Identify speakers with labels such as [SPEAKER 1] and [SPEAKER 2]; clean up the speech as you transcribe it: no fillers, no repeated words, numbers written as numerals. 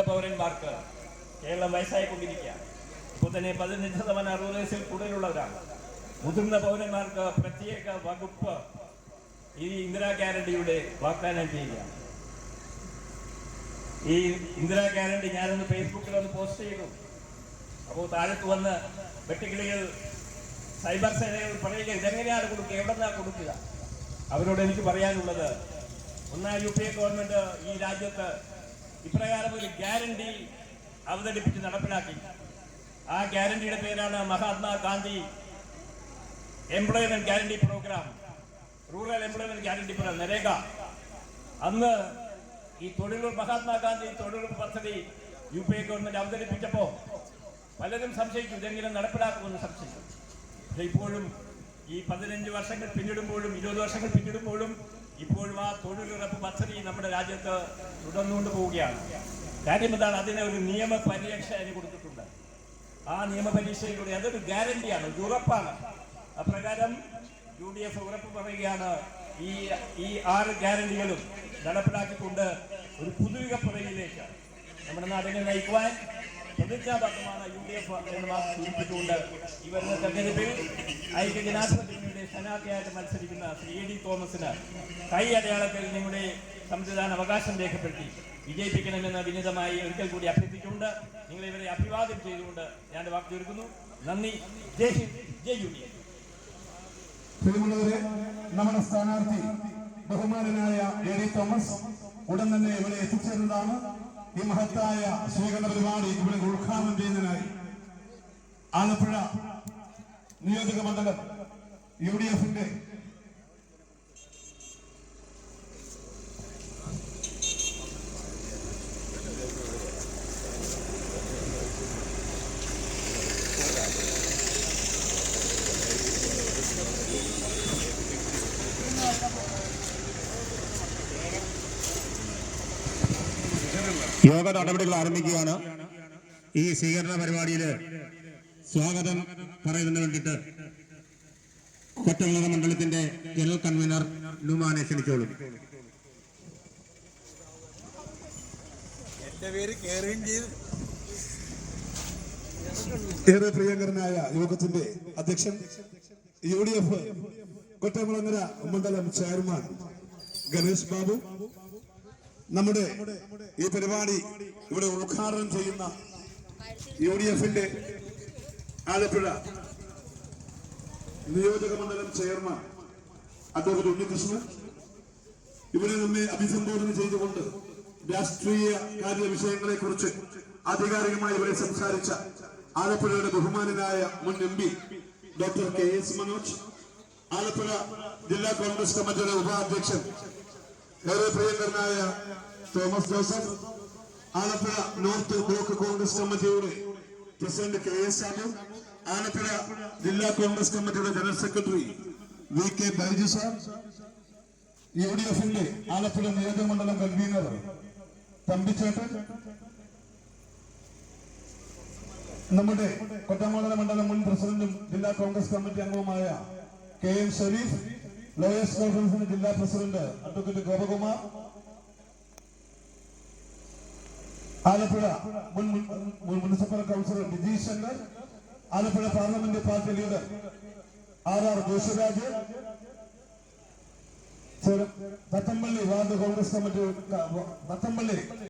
[SPEAKER 1] പൗരന്മാർക്ക് കേരളം വയസ്സായിക്കൊണ്ടിരിക്കുകയാണ്. ഇപ്പോൾ തന്നെ 15% 60 വയസ്സിൽ കൂടുതലുള്ളവരാണ്. മുതിർന്ന പൗരന്മാർക്ക് പ്രത്യേക വകുപ്പ് ഈ ഇന്ദിരാ ഗ്യാരണ്ടിയുടെ വാഗ്ദാനം ചെയ്യുകയാണ്. ഈ ഇന്ദിരാ ഗ്യാരണ്ടി ഞാനൊന്ന് ഫേസ്ബുക്കിലൊന്ന് പോസ്റ്റ് ചെയ്തു. അപ്പോൾ താഴത്ത് വന്ന് വെട്ടുകിളികൾ സൈബർ സേനകൾ പറയുക, ഇതെങ്ങനെയാണ് കൊടുക്കുക, എവിടെ നിന്നാണ് കൊടുക്കുക? അവരോട് എനിക്ക് പറയാനുള്ളത്, ഒന്നാം UPA ഗവൺമെന്റ് ഈ രാജ്യത്ത് ഇപ്രകാരം ഒരു ഗ്യാരണ്ടി അവതരിപ്പിച്ച് നടപ്പിലാക്കി. ആ ഗ്യാരണ്ടിയുടെ പേരാണ് Mahatma Gandhi employment guarantee programme, rural employment guarantee programme, NREGA. അന്ന് ഈ തൊഴിലുറപ്പ് മഹാത്മാഗാന്ധി തൊഴിലുറപ്പ് പദ്ധതി UPA ഗവൺമെന്റ് അവതരിപ്പിച്ചപ്പോൾ പലരും സംശയിച്ചു, ഇതെങ്കിലും നടപ്പിലാക്കുമെന്ന് സംശയിച്ചു. പക്ഷെ ഇപ്പോഴും ഈ 15 വർഷങ്ങൾ പിന്നിടുമ്പോഴും 20 വർഷങ്ങൾ പിന്നിടുമ്പോഴും ഇപ്പോഴും ആ തൊഴിലുറപ്പ് പദ്ധതി നമ്മുടെ രാജ്യത്ത് തുടർന്നുകൊണ്ട് പോവുകയാണ്. കാര്യം എന്താണ്? അതിന് ഒരു നിയമ പരീക്ഷ അതിന് കൊടുത്തിട്ടുണ്ട്. ആ നിയമപരീക്ഷയിലൂടെ അതൊരു ഗ്യാരണ്ടിയാണ്, ഒരു ഉറപ്പാണ്. അപ്രകാരം UDF ഉറപ്പ് പറയുകയാണ്, ഈ 6 ഗ്യാരണ്ടികളും നടപ്പിലാക്കിക്കൊണ്ട് ഒരു പുതുയുഗ പുറയിലേക്ക് നമ്മുടെ നാടിനെ നയിക്കുവാൻ പ്രതിജ്ഞാബദ്ധമാണ് UDF എന്ന് സൂചിപ്പിച്ചുകൊണ്ട് ഈ വരുന്ന തെരഞ്ഞെടുപ്പിൽ ഐക്യജനാധിപത്യത്തിന്റെ സ്ഥാനാർത്ഥിയായിട്ട് മത്സരിക്കുന്ന ശ്രീ AD തോമസിന് കൈ അടയാളത്തിൽ നിങ്ങളുടെ സമ്മതിദാന അവകാശം രേഖപ്പെടുത്തി വിജയിപ്പിക്കണമെന്ന് വിനീതമായി ഒരിക്കൽ കൂടി അഭ്യർത്ഥിച്ചുകൊണ്ട് നിങ്ങളെ ഇവരെ അഭിവാദ്യം ചെയ്തുകൊണ്ട് ഞാൻ വാക്ക് തീർക്കുന്നു. നന്ദി. ജയ് ഹിന്ദ്, ജയ് UDF.
[SPEAKER 2] നമ്മുടെ സ്ഥാനാർത്ഥി ബഹുമാനനായ AD തോമസ് ഉടൻ തന്നെ ഇവിടെ എത്തിച്ചേർന്നതാണ്. ഈ മഹത്തായ സ്വീകരണ പരിപാടി ഇവിടെ ഉദ്ഘാടനം ചെയ്യുന്നതിനായി ആലപ്പുഴ നിയോജക മണ്ഡലം UDFന്റെ
[SPEAKER 3] യോഗ നടപടികൾ ആരംഭിക്കുകയാണ്. ഈ സ്വീകരണ പരിപാടിയിൽ സ്വാഗതം പറയുന്നതിന് വേണ്ടിയിട്ട് കൊറ്റംകുളം മണ്ഡലത്തിന്റെ ജനറൽ കൺവീനർ നുമാനെ ക്ഷണിച്ചോളും.
[SPEAKER 4] എന്റെ പേര്
[SPEAKER 2] ഏറെ പ്രിയങ്കരനായ യോഗത്തിന്റെ അധ്യക്ഷൻ UDF കൊറ്റംകുളങ്ങര മണ്ഡലം ചെയർമാൻ ഗണേഷ് ബാബു, നമ്മുടെ ഈ പരിപാടി ഇവിടെ ഉദ്ഘാടനം ചെയ്യുന്ന UDFന്റെ ആലപ്പുഴ നിയോജക മണ്ഡലം ചെയർമാൻ അഡ്വക്കേറ്റ് ഉണ്ണികൃഷ്ണൻ, ഇവരെ നമ്മെ അഭിസംബോധന ചെയ്തുകൊണ്ട് രാഷ്ട്രീയ കാര്യ വിഷയങ്ങളെ കുറിച്ച് ആധികാരികമായി ഇവിടെ സംസാരിച്ച ആലപ്പുഴയുടെ ബഹുമാനനായ മുൻ MP doctor KS Manoj, Alappuzha ജില്ലാ കോൺഗ്രസ് കമ്മിറ്റിയുടെ ഉപാധ്യക്ഷൻ ഏറെ പ്രിയങ്കരനായ തോമസ് ജോസഫ്, ആലപ്പുഴ നോർത്ത് ബ്ലോക്ക് കോൺഗ്രസ് കമ്മിറ്റിയുടെ പ്രസിഡന്റ് KS സാബു, ആലപ്പുഴ ജില്ലാ കോൺഗ്രസ് കമ്മിറ്റിയുടെ general secretary VK Baiju sir, UDFന്റെ ആലപ്പുഴ നിയോജക മണ്ഡലം കൺവീനർ തമ്പിച്ചേട്ടൻ, നമ്മുടെ കൊറ്റംകുളം മണ്ഡലം മുൻ പ്രസിഡന്റും ജില്ലാ കോൺഗ്രസ് കമ്മിറ്റി അംഗവുമായ KM ഷരീഫ്, ലോയേഴ്സ് കോൺഫറൻസിന്റെ ജില്ലാ പ്രസിഡന്റ് അഡ്വക്കേറ്റ് ഗോപകുമാർ, ആലപ്പുഴ മുൻ municipal councillor Viji Shankar, Alappuzha parliament party leader RR Joshiraj, Thathampally ward Congress committee Thathampally